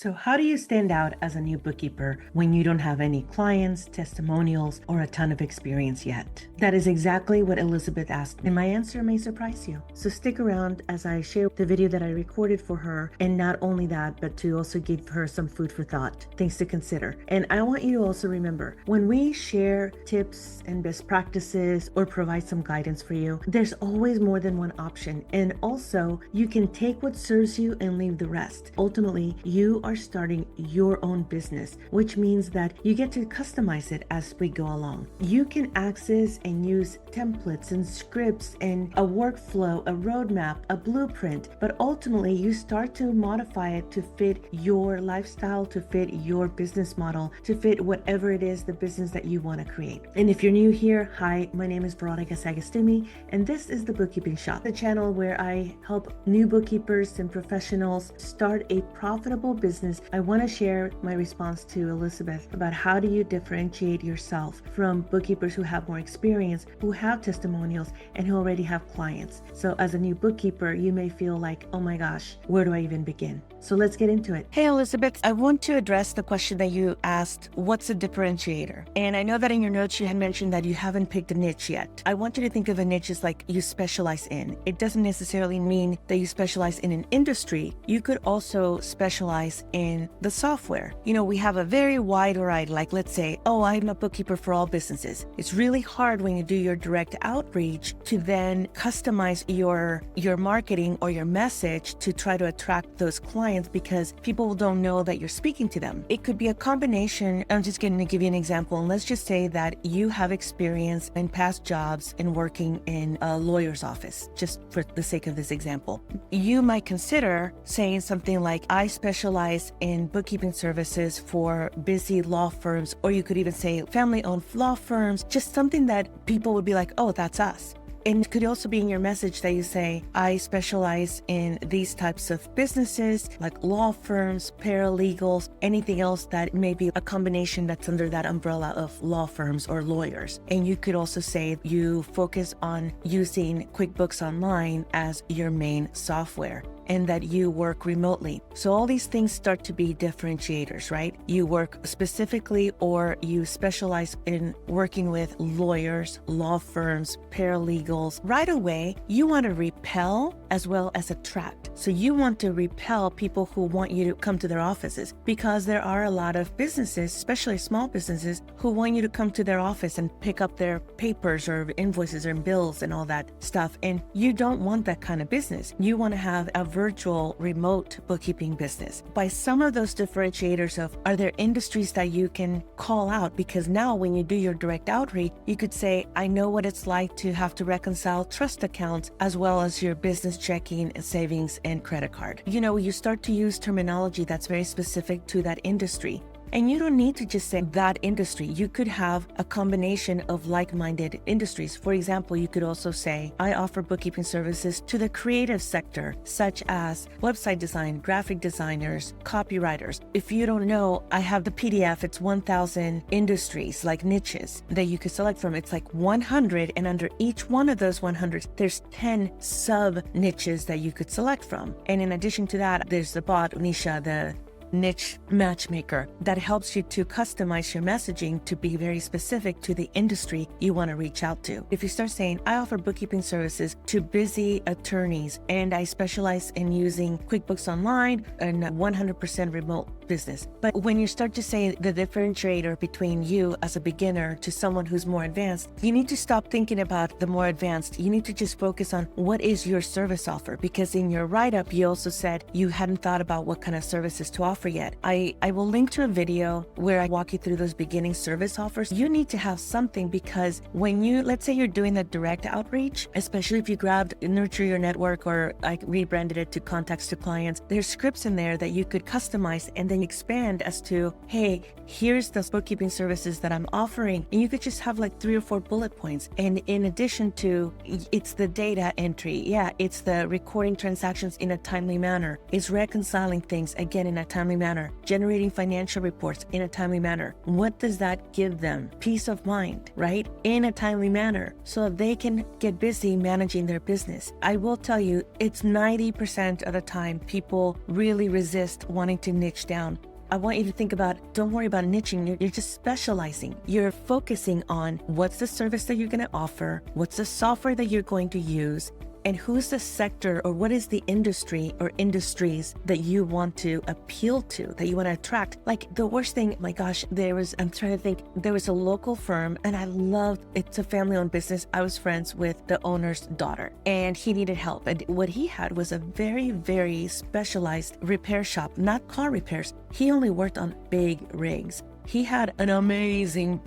So how do you stand out as a new bookkeeper when you don't have any clients, testimonials, or a ton of experience yet? That is exactly what Elizabeth asked, and my answer may surprise you. So stick around as I share the video that I recorded for her, and not only that, but to also give her some food for thought, things to consider. And I want you to also remember, when we share tips and best practices or provide some guidance for you, there's always more than one option. And also, you can take what serves you and leave the rest. Ultimately, you are starting your own business, which means that you get to customize it as we go along. You can access and use templates and scripts and a workflow, a roadmap, a blueprint, but ultimately you start to modify it to fit your lifestyle, to fit your business model, to fit whatever it is, the business that you want to create. And if you're new here, hi, my name is Veronica Sagastumi, and this is the Bookkeeping Shop, the channel where I help new bookkeepers and professionals start a profitable business. I want to share my response to Elizabeth about how do you differentiate yourself from bookkeepers who have more experience, who have testimonials, and who already have clients. So as a new bookkeeper, you may feel like, oh my gosh, where do I even begin? So let's get into it. Hey, Elizabeth, I want to address the question that you asked, what's a differentiator? And I know that in your notes, you had mentioned that you haven't picked a niche yet. I want you to think of a niche as like you specialize in. It doesn't necessarily mean that you specialize in an industry. You could also specialize in the software. You know, we have a very wide variety, like let's say, oh, I'm a bookkeeper for all businesses. It's really hard when you do your direct outreach to then customize your marketing or your message to try to attract those clients because people don't know that you're speaking to them. It could be a combination. I'm just going to give you an example. And let's just say that you have experience in past jobs in working in a lawyer's office, just for the sake of this example. You might consider saying something like, I specialize in bookkeeping services for busy law firms, or you could even say family-owned law firms, just something that people would be like, oh, that's us. And it could also be in your message that you say, I specialize in these types of businesses like law firms, paralegals, anything else that may be a combination that's under that umbrella of law firms or lawyers. And you could also say you focus on using QuickBooks Online as your main software, and that you work remotely. So all these things start to be differentiators, right? You work specifically or you specialize in working with lawyers, law firms, paralegals. Right away, you want to repel as well as attract. So you want to repel people who want you to come to their offices, because there are a lot of businesses, especially small businesses, who want you to come to their office and pick up their papers or invoices or bills and all that stuff. And you don't want that kind of business. You want to have a virtual remote bookkeeping business. By some of those differentiators of, are there industries that you can call out? Because now when you do your direct outreach, you could say, I know what it's like to have to reconcile trust accounts as well as your business checking, savings, and credit card. You know, you start to use terminology that's very specific to that industry. And you don't need to just say that industry. You could have a combination of like-minded industries. For example, you could also say, I offer bookkeeping services to the creative sector, such as website design, graphic designers, copywriters. If you don't know, I have the PDF. It's 1,000 industries, like niches, that you could select from. It's like 100, and under each one of those 100, there's 10 sub-niches that you could select from. And in addition to that, there's the bot, Nisha the Niche Matchmaker, that helps you to customize your messaging to be very specific to the industry you want to reach out to. If you start saying, I offer bookkeeping services to busy attorneys and I specialize in using QuickBooks Online and 100% remote business. But when you start to say the differentiator between you as a beginner to someone who's more advanced, you need to stop thinking about the more advanced. You need to just focus on what is your service offer, because in your write-up, you also said you hadn't thought about what kind of services to offer yet. I will link to a video where I walk you through those beginning service offers. You need to have something, because when you, let's say you're doing the direct outreach, especially if you grabbed Nurture Your Network, or I rebranded it to Contacts to Clients, there's scripts in there that you could customize and then expand as to, hey, here's the bookkeeping services that I'm offering. And you could just have like 3 or 4 bullet points. And in addition to, it's the data entry. Yeah, it's the recording transactions in a timely manner. It's reconciling things, again, in a timely timely manner, generating financial reports in a timely manner. What does that give them? Peace of mind, right? In a timely manner, so they can get busy managing their business. I will tell you, it's 90% of the time people really resist wanting to niche down. I want you to think about, don't worry about niching, you're just specializing. You're focusing on what's the service that you're going to offer, what's the software that you're going to use, and who's the sector or what is the industry or industries that you want to appeal to, that you want to attract. Like the worst thing, my gosh, there was a local firm and I loved, it's a family-owned business. I was friends with the owner's daughter and he needed help. And what he had was a very, very specialized repair shop, not car repairs. He only worked on big rigs. He had an amazing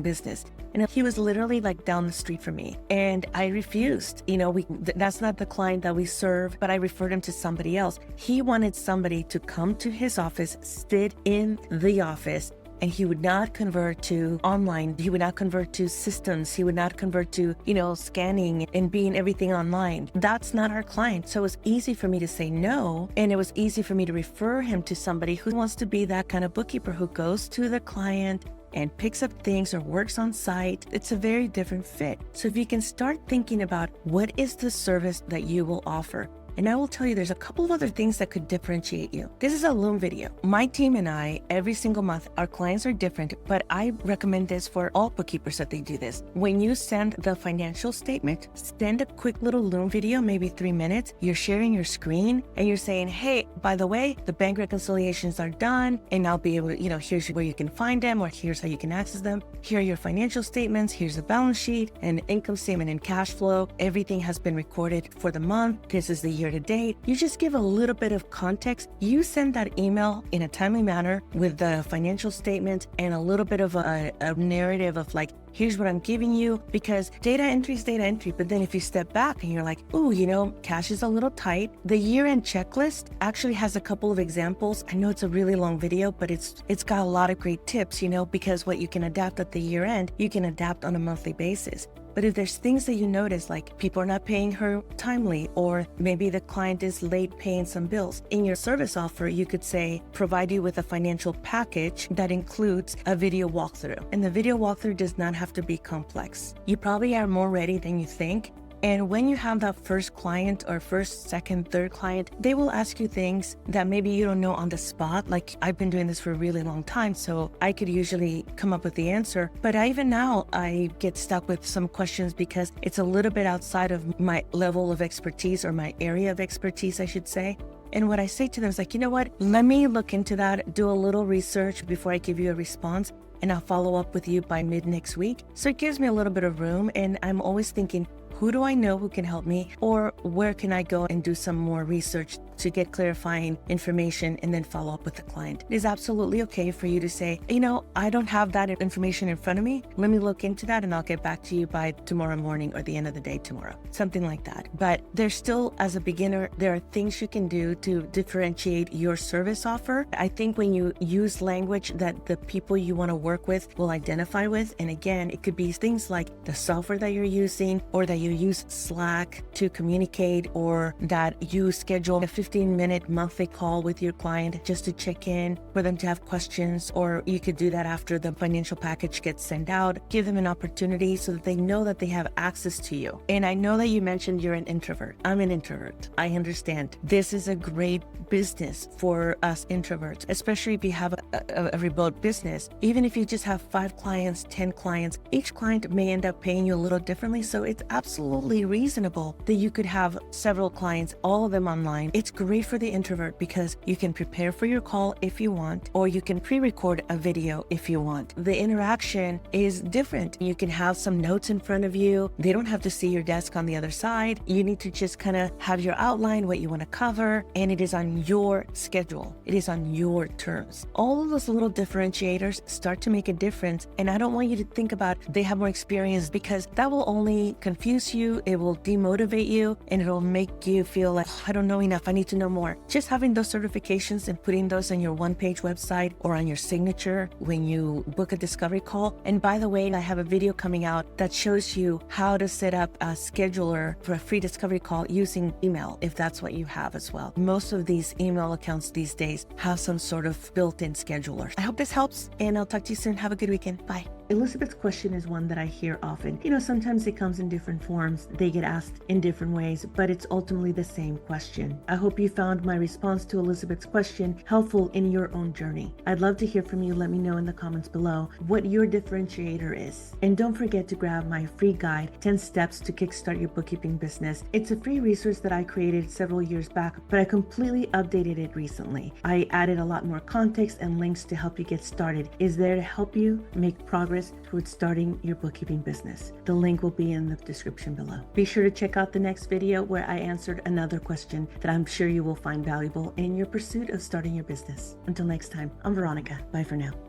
business. And he was literally like down the street from me. And I refused. That's not the client that we serve, but I referred him to somebody else. He wanted somebody to come to his office, sit in the office, and he would not convert to online. He would not convert to systems. He would not convert to, scanning and being everything online. That's not our client. So it was easy for me to say no. And it was easy for me to refer him to somebody who wants to be that kind of bookkeeper who goes to the client and picks up things or works on site. It's a very different fit. So if you can start thinking about what is the service that you will offer, and I will tell you, there's a couple of other things that could differentiate you. This is a Loom video. My team and I, every single month, our clients are different, but I recommend this for all bookkeepers that they do this. When you send the financial statement, send a quick little Loom video, maybe 3 minutes. You're sharing your screen and you're saying, hey, by the way, the bank reconciliations are done and I'll be able to, here's where you can find them or here's how you can access them. Here are your financial statements. Here's the balance sheet and income statement and cash flow. Everything has been recorded for the month. This is the year to date. You just give a little bit of context. You send that email in a timely manner with the financial statement and a little bit of a narrative of like, here's what I'm giving you, because data entry is data entry. But then if you step back and you're like, ooh, cash is a little tight. The year-end checklist actually has a couple of examples. I know it's a really long video, but it's got a lot of great tips, because what you can adapt at the year-end, you can adapt on a monthly basis. But if there's things that you notice, like people are not paying her timely, or maybe the client is late paying some bills, in your service offer, you could say, provide you with a financial package that includes a video walkthrough. And the video walkthrough does not have to be complex. You probably are more ready than you think. And when you have that first client or first, second, third client, they will ask you things that maybe you don't know on the spot. Like I've been doing this for a really long time, so I could usually come up with the answer. But even now, I get stuck with some questions because it's a little bit outside of my level of expertise, or my area of expertise, I should say. And what I say to them is like, you know what? Let me look into that, do a little research before I give you a response, and I'll follow up with you by mid next week. So it gives me a little bit of room, and I'm always thinking, who do I know who can help me, or where can I go and do some more research to get clarifying information and then follow up with the client. It is absolutely okay for you to say, I don't have that information in front of me. Let me look into that and I'll get back to you by tomorrow morning or the end of the day tomorrow, something like that. But there's still, as a beginner, there are things you can do to differentiate your service offer. I think when you use language that the people you want to work with will identify with, and again, it could be things like the software that you're using, or that you use Slack to communicate, or that you schedule a 15-minute monthly call with your client just to check in, for them to have questions, or you could do that after the financial package gets sent out. Give them an opportunity so that they know that they have access to you. And I know that you mentioned you're an introvert. I'm an introvert. I understand. This is a great business for us introverts, especially if you have a remote business. Even if you just have 5 clients, 10 clients, each client may end up paying you a little differently. So it's absolutely reasonable that you could have several clients, all of them online. It's great for the introvert because you can prepare for your call if you want, or you can pre-record a video if you want. The interaction is different. You can have some notes in front of you. They don't have to see your desk on the other side. You need to just kind of have your outline, what you want to cover, and it is on your schedule. It is on your terms. All of those little differentiators start to make a difference. And I don't want you to think about they have more experience, because that will only confuse stress you, it will demotivate you, and it'll make you feel like, I don't know enough, I need to know more. Just having those certifications and putting those on your one-page website or on your signature when you book a discovery call. And by the way, I have a video coming out that shows you how to set up a scheduler for a free discovery call using email, if that's what you have as well. Most of these email accounts these days have some sort of built-in scheduler. I hope this helps, and I'll talk to you soon. Have a good weekend. Bye. Elizabeth's question is one that I hear often. Sometimes it comes in different forms. They get asked in different ways, but it's ultimately the same question. I hope you found my response to Elizabeth's question helpful in your own journey. I'd love to hear from you. Let me know in the comments below what your differentiator is. And don't forget to grab my free guide, 10 Steps to Kickstart Your Bookkeeping Business. It's a free resource that I created several years back, but I completely updated it recently. I added a lot more context and links to help you get started. It's there to help you make progress towards starting your bookkeeping business. The link will be in the description below. Be sure to check out the next video where I answered another question that I'm sure you will find valuable in your pursuit of starting your business. Until next time, I'm Veronica. Bye for now.